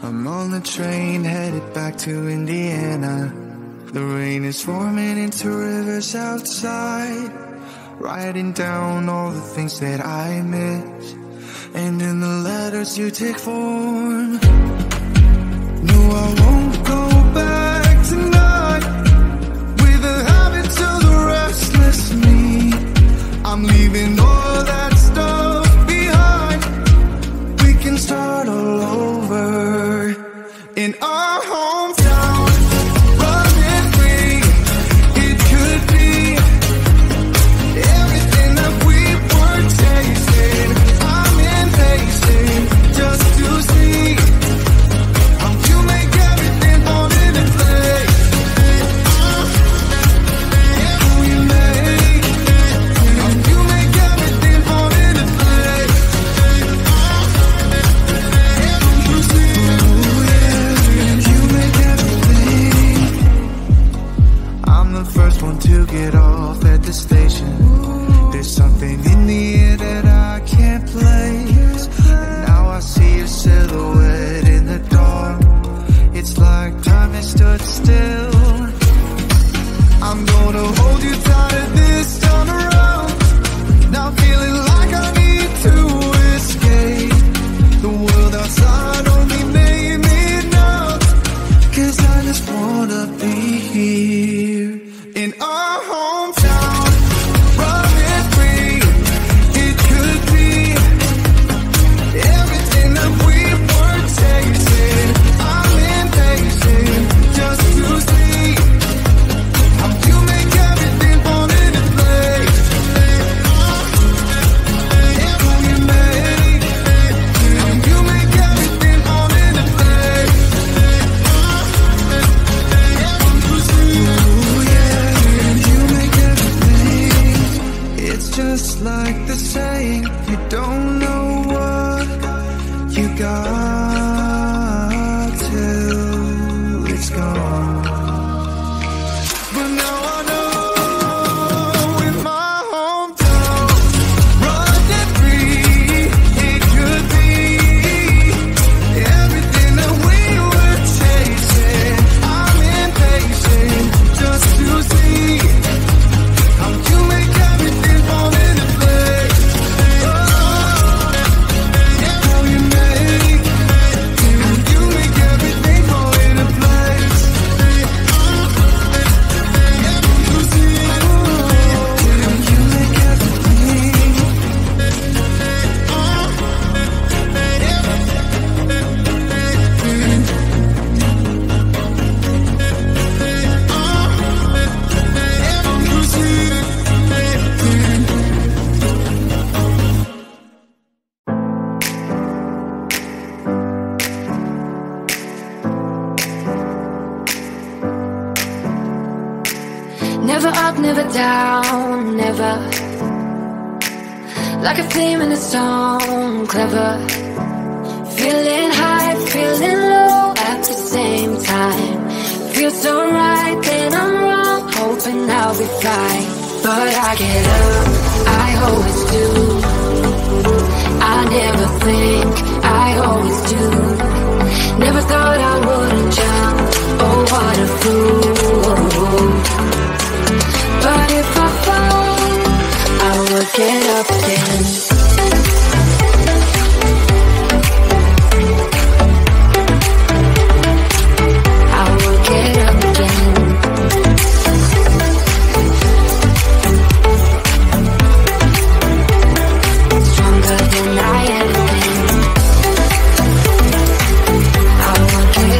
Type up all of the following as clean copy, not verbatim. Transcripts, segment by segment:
I'm on the train headed back to Indiana. The rain is forming into rivers outside, writing down all the things that I miss, and in the letters you take form. No, I won't go back tonight with the habits of the restless me. I'm leaving all that stuff behind. We can start all over in our hometown, running free. It could be everything that we were tasting. I'm impatient just to see how you make everything fall into place. How you make everything fall into place. You see, you make everything. I'm the first one to get off at the station. There's something in the air that I can't place, and now I see your silhouette in the dark. It's like time has stood still. I'm gonna hold you tighter this time around. Now feeling like I need to escape. The world outside only made me numb, 'cause I just wanna be here in our hometown, running free. It could be everything that we were tasting. I'm impatient just to see how you make everything fall into place. How you make everything fall into place. You make everything. It's just like the saying, you don't know what you got till it's gone. But now I know in my hometown, running free, it could be everything that we were chasing. I'm impatient just to see how you make everything fall into place. How you make everything fall into place. You see, you make everything. You see. Never up, never down, never. Like a flame in a song, clever. Feeling high, feeling low at the same time. Feels so right, then I'm wrong, hoping I'll be fine. But I get up, I always do. I never think, I always do. Never thought I wouldn't jump, oh what a fool. But if I fall, I will get up again. I will get up again. Stronger than I ever been. I will get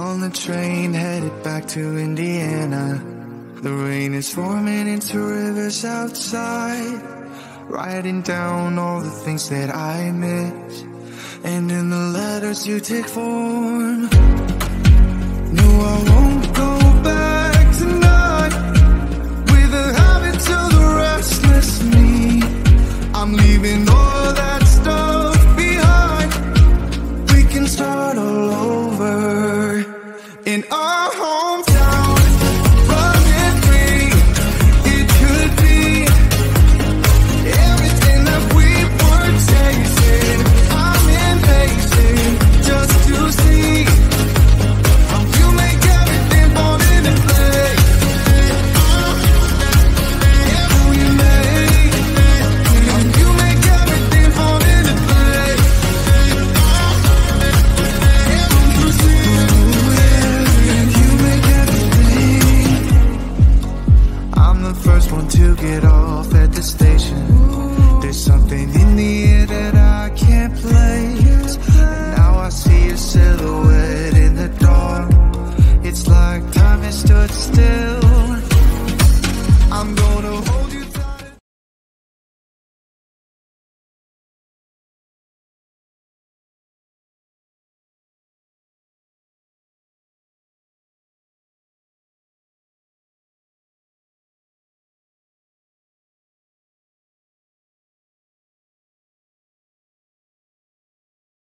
on the train headed back to Indiana. The rain is forming into rivers outside, writing down all the things that I miss, and in the letters you take form. No, I won't go back tonight with the habits of the restless me. I'm leaving all that stuff behind. We can start all over in our hometown, running free. It could be everything that we were chasing. I'm impatient just to see how you make everything fall into place. How you make everything fall into place. You see, you make everything. I'm the first one to get off at the station. There's something in the air that I can't place. Now I see your silhouette in the dark. It's like time has stood still.